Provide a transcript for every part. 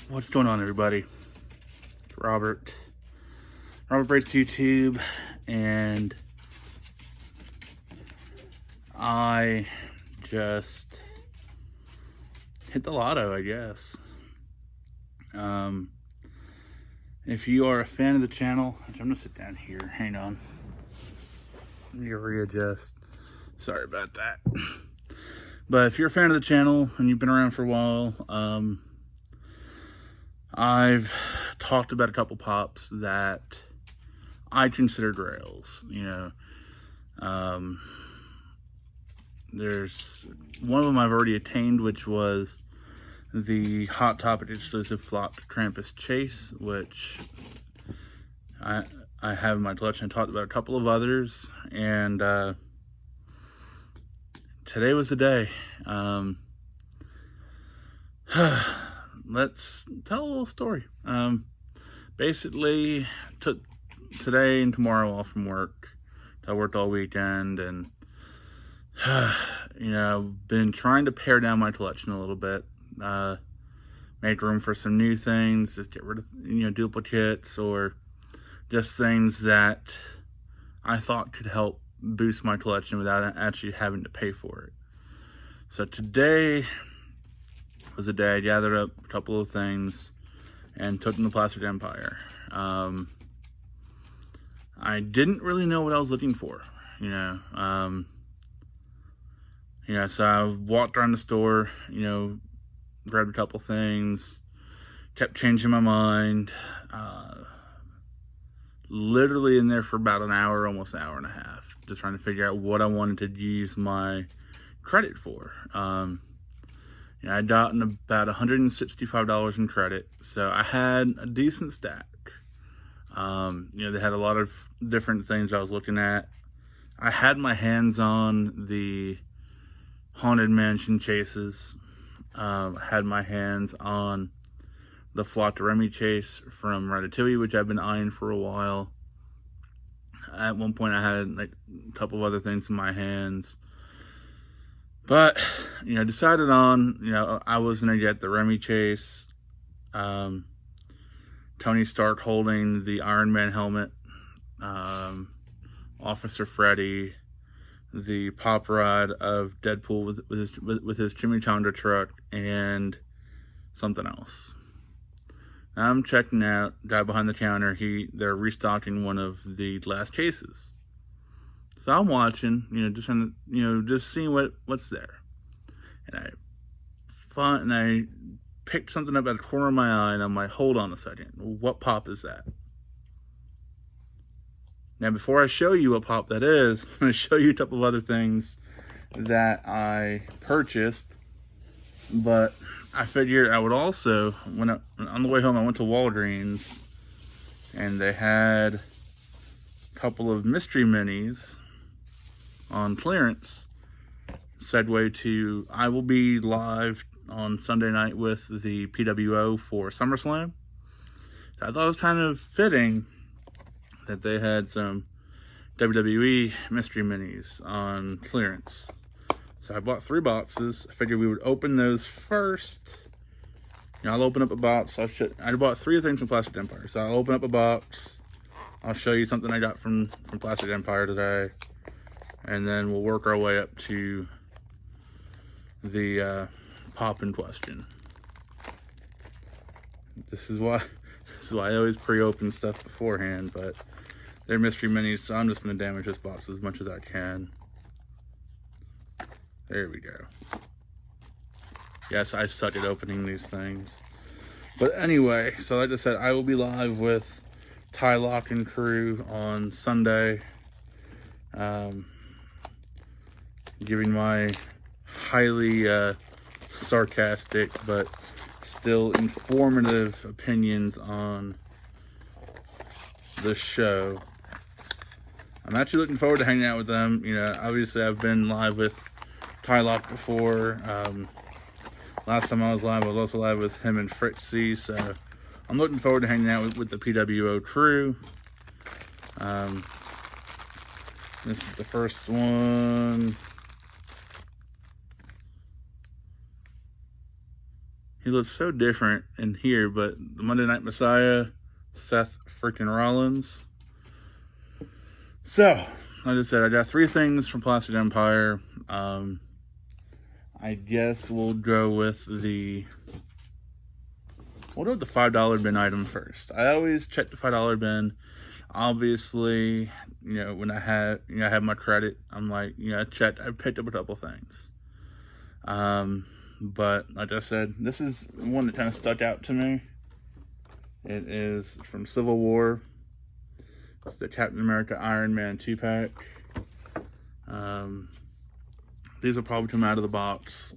What's going on, everybody? Robert Breaks YouTube, and I just hit the lotto, I guess. If you are a fan of the channel, I'm gonna sit down here. Hang on. Let me readjust. Sorry about that. But if you're a fan of the channel and you've been around for a while, I've talked about a couple pops that I consider grails. There's one of them I've already attained, which was the Hot Topic exclusive flopped Krampus Chase, which I have in my collection. I talked about a couple of others, and today was the day. Let's tell a little story. Basically, took today and tomorrow off from work. I worked all weekend, and been trying to pare down my collection a little bit. Make room for some new things, just get rid of duplicates, or just things that I thought could help boost my collection without actually having to pay for it. So today was the day I gathered up a couple of things and took them to Plastic Empire. I didn't really know what I was looking for, so I walked around the store, grabbed a couple things, kept changing my mind, literally in there for about an hour, almost an hour and a half, just trying to figure out what I wanted to use my credit for. I'd gotten about $165 in credit, so I had a decent stack. They had a lot of different things I was looking at. I had my hands on the Haunted Mansion chases. I had my hands on the Flocked Remy chase from Ratatouille, which I've been eyeing for a while. At one point I had like a couple of other things in my hands. But, decided on, I was going to get the Remy chase. Tony Stark holding the Iron Man helmet. Officer Freddy. The pop rod of Deadpool with his chimichanga truck. And something else. I'm checking out, guy behind the counter, they're restocking one of the last cases. So I'm watching, just trying to, just seeing what's there. And I picked something up at the corner of my eye, and I'm like, hold on a second, what pop is that? Now, before I show you what pop that is, I'm going to show you a couple of other things that I purchased. But I figured I would also, on the way home, I went to Walgreens, and they had a couple of mystery minis on clearance. Segue to, I will be live on Sunday night with the PWO for SummerSlam. So I thought it was kind of fitting that they had some WWE Mystery Minis on clearance. So I bought 3 boxes. I figured we would open those first. I'll open up a box. I bought 3 things from Plastic Empire. So I'll open up a box. I'll show you something I got from Plastic Empire today. And then we'll work our way up to the pop in question. This is why I always pre-open stuff beforehand, but they're mystery minis, so I'm just going to damage this box as much as I can. There we go. Yes, I suck at opening these things. But anyway, so like I said, I will be live with Ty Lock and crew on Sunday. Giving my highly sarcastic but still informative opinions on the show. I'm actually looking forward to hanging out with them. Obviously I've been live with Ty Lock before. Last time I was live, I was also live with him and Fritzy, so I'm looking forward to hanging out with the PWO crew. This is the first one. he looks so different in here, but the Monday Night Messiah, Seth freaking Rollins. So, like I said, I got 3 things from Plastic Empire. I guess we'll go with the $5 bin item first. I always check the $5 bin. Obviously, when I have my credit, I'm like, I picked up a couple things. But like I said, this is one that kind of stuck out to me. It is from Civil War. It's the Captain America Iron Man 2-pack. These will probably come out of the box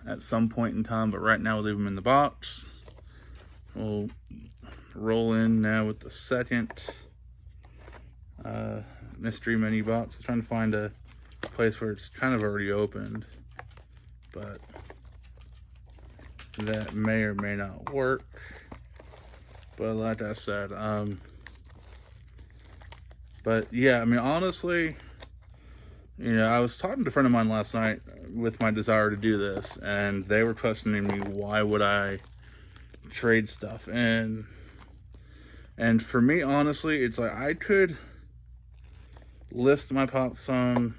at some point in time, but right now we'll leave them in the box. We'll roll in now with the second mystery mini box. I'm trying to find a place where it's kind of already opened, but that may or may not work. But like I said, but yeah, I mean, honestly, I was talking to a friend of mine last night with my desire to do this, and they were questioning me, why would I trade stuff? And for me, honestly, it's like, I could list my pops on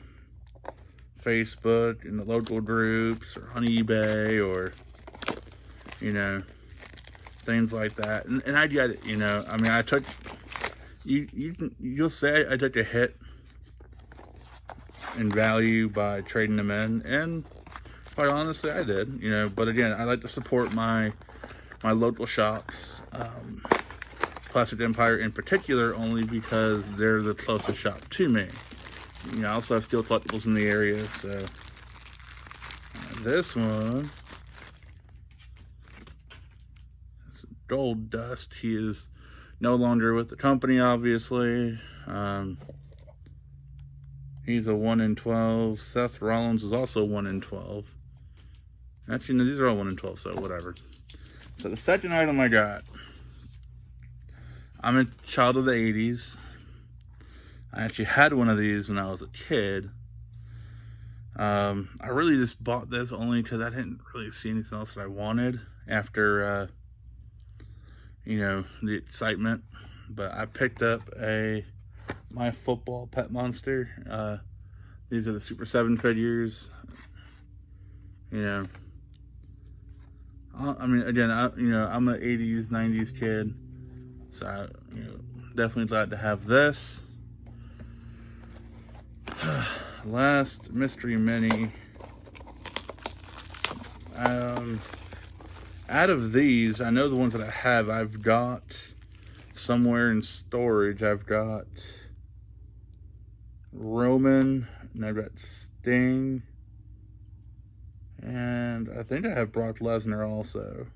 Facebook in the local groups or on eBay or, things like that. And I get it, I mean, I took, you'll say I took a hit in value by trading them in, and quite honestly, I did, but again, I like to support my local shops, Plastic Empire in particular, only because they're the closest shop to me. I also have Steel Collectibles in the area, so this one is Gold Dust. He is no longer with the company, obviously. He's a 1 in 12. Seth Rollins is also 1 in 12. Actually, no, these are all 1 in 12, so whatever. So the second item I got, I'm a child of the 80s. I actually had one of these when I was a kid. I really just bought this only because I didn't really see anything else that I wanted after, the excitement. But I picked up my football pet monster. These are the Super 7 figures. I mean, again, I'm an 80s, 90s kid, so I, definitely glad to have this. Last mystery mini. Out of these, I know the ones that I have, I've got somewhere in storage. I've got Roman, and I've got Sting, and I think I have Brock Lesnar also.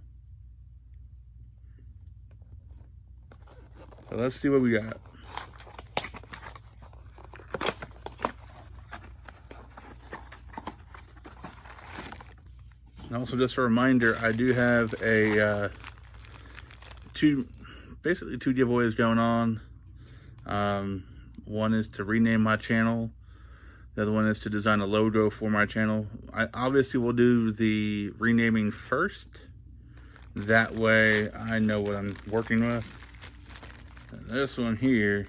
So let's see what we got. And also, just a reminder, I do have basically two giveaways going on. One is to rename my channel. The other one is to design a logo for my channel. I obviously will do the renaming first. That way I know what I'm working with. And this one here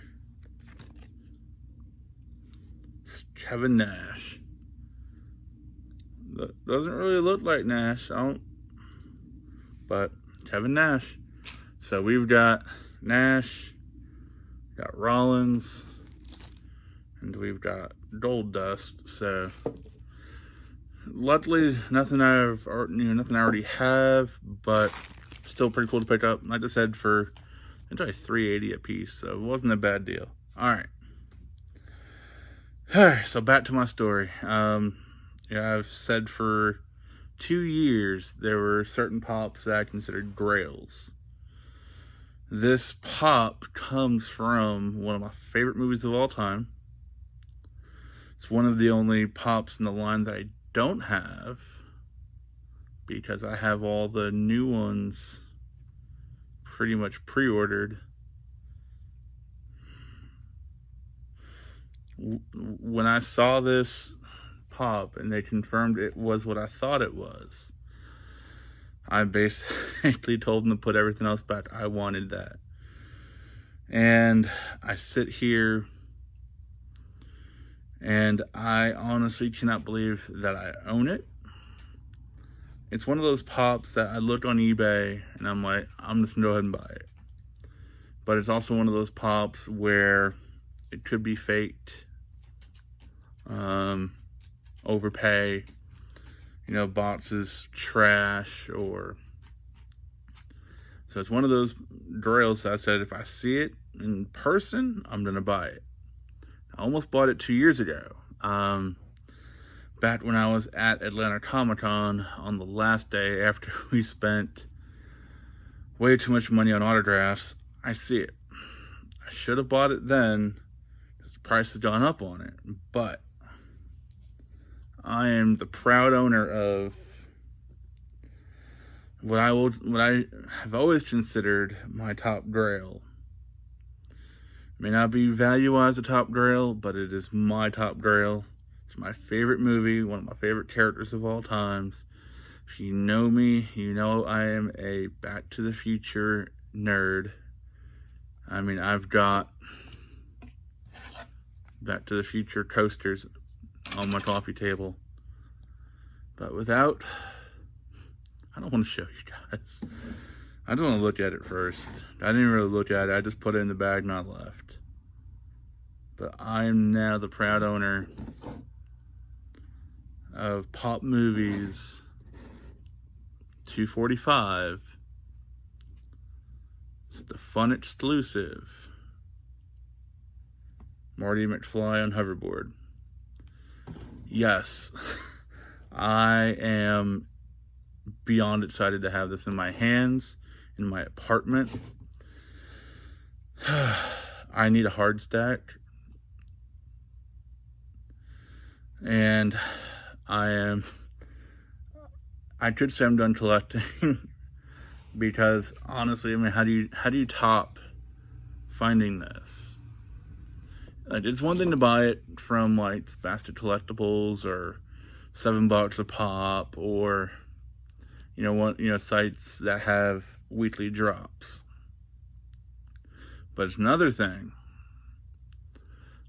is Kevin Nash. Doesn't really look like Nash, but Kevin Nash. So we've got Nash, got Rollins, and we've got Gold Dust. So luckily nothing I already have, but still pretty cool to pick up. Like I said, for it's like $3.80 a piece, so it wasn't a bad deal. All right, so back to my story. I've said for 2 years there were certain pops that I considered grails. This pop comes from one of my favorite movies of all time. It's one of the only pops in the line that I don't have, because I have all the new ones pretty much pre-ordered. When I saw this pop and they confirmed it was what I thought it was, I basically told them to put everything else back. I wanted that. And I sit here and I honestly cannot believe that I own it. It's one of those pops that I look on eBay and I'm like, I'm just gonna go ahead and buy it. But it's also one of those pops where it could be faked, overpay, boxes trash, or so it's one of those Grails that I said if I see it in person, I'm gonna buy it. I almost bought it 2 years ago. Back when I was at Atlanta Comic-Con on the last day after we spent way too much money on autographs, I see it. I should have bought it then because the price has gone up on it, but I am the proud owner of what I have always considered my top Grail. It may not be value-wise a top Grail, but it is my top Grail. It's my favorite movie, one of my favorite characters of all times. If you know me, you know I am a Back to the Future nerd. I mean, I've got Back to the Future coasters on my coffee table. But I don't want to show you guys. I just want to look at it first. I didn't really look at it. I just put it in the bag and I left. But I am now the proud owner of Pop Movies 245. It's the Fun exclusive. Marty McFly on hoverboard. Yes, I am beyond excited to have this in my hands, in my apartment. I need a hard stack. And I could say I'm done collecting because honestly, I mean, how do you top finding this? Like, it's one thing to buy it from like Bastard Collectibles or $7 a pop, or sites that have weekly drops. But it's another thing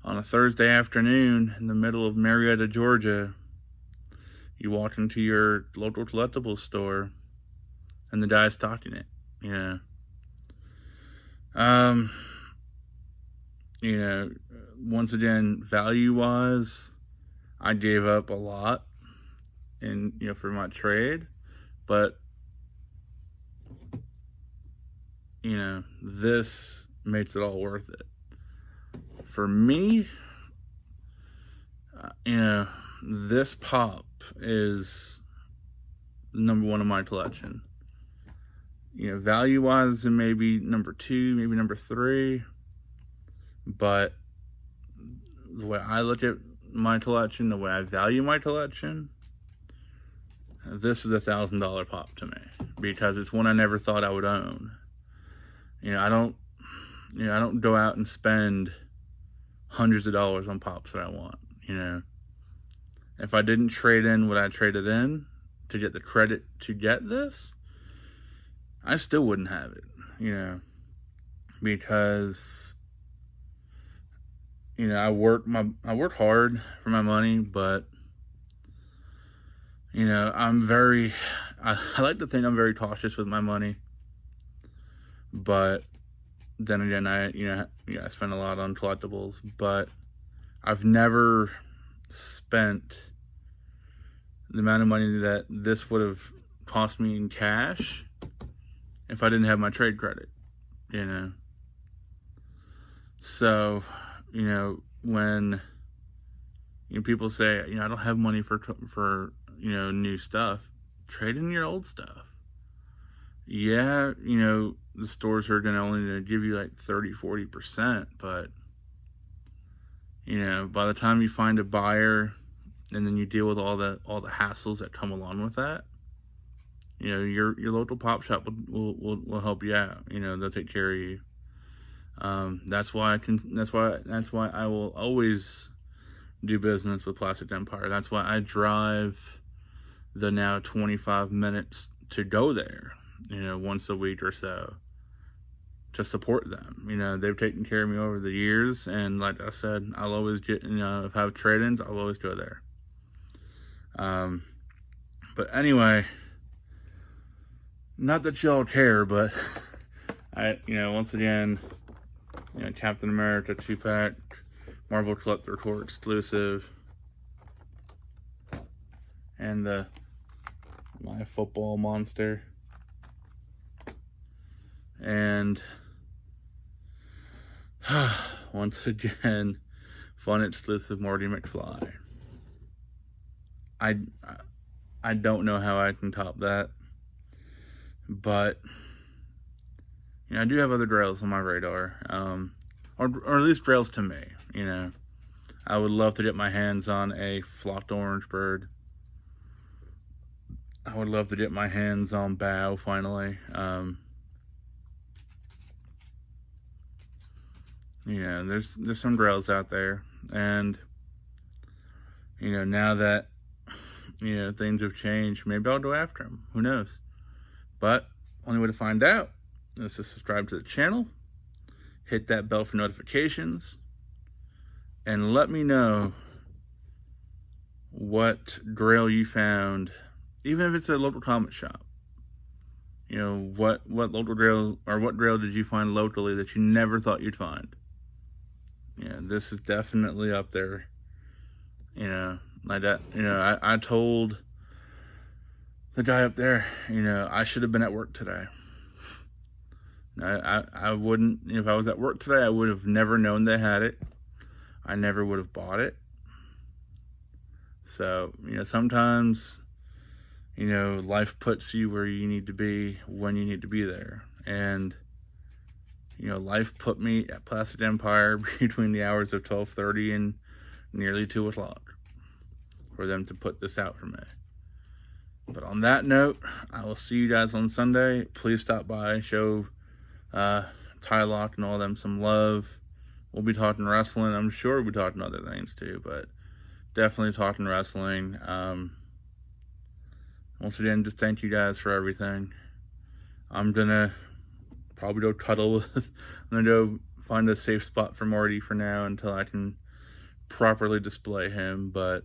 on a Thursday afternoon in the middle of Marietta, Georgia, you walk into your local collectibles store and the guy's stocking it. Once again, value-wise, I gave up a lot for my trade, but this makes it all worth it. For me, this pop is number one in my collection. Value-wise, it may be number 2, maybe number 3, but the way I look at my collection, the way I value my collection, this is $1,000 pop to me because it's one I never thought I would own. I don't go out and spend hundreds of dollars on pops that I want. If I didn't trade in what I traded in to get the credit to get this, I still wouldn't have it, because I work hard for my money, but I like to think I'm very cautious with my money, but then again, I spend a lot on collectibles, but I've never spent the amount of money that this would have cost me in cash if I didn't have my trade credit, So, when people say, I don't have money for new stuff, trade in your old stuff. Yeah, the stores are only give you like 30-40%, but by the time you find a buyer and then you deal with all the hassles that come along with that, your local pop shop will help you out. They'll take care of you. That's why I will always do business with Plastic Empire. That's why I drive the now 25 minutes to go there, you know, once a week or so to support them. You know, they've taken care of me over the years, and like I said, I'll always get, you know, if I have trade-ins, I'll always go there. But anyway, not that y'all care, but you know, once again, you know, Captain America 2-pack, Marvel Collector Tour exclusive, and the My Football Monster, and once again, fun exclusive Marty McFly. I don't know how I can top that, but you know, I do have other Grails on my radar, or at least Grails to me. You know, I would love to get my hands on a flocked orange bird. I would love to get my hands on Bow finally. You know, there's some Grails out there, and you know, now that you know things have changed, maybe I'll go after them. Who knows? But only way to find out is to subscribe to the channel, hit that bell for notifications, and let me know what Grail you found, even if it's a local comic shop. You know, what local Grail, or what Grail did you find locally that you never thought you'd find? Yeah, this is definitely up there. You know, like that. You know, I told the guy up there, you know, I should have been at work today. I wouldn't, if I was at work today, I would have never known they had it. I never would have bought it. So, you know, sometimes, you know, life puts you where you need to be when you need to be there. And, you know, life put me at Plastic Empire between the hours of 12:30 and nearly 2 o'clock for them to put this out for me. But on that note, I will see you guys on Sunday. Please stop by, show Tylock and all them some love. We'll be talking wrestling. I'm sure we'll be talking other things too, but definitely talking wrestling. Once again, just thank you guys for everything. I'm gonna probably go cuddle with, I'm gonna go find a safe spot for Marty for now until I can properly display him, but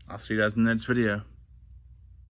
I'll see you guys in the next video.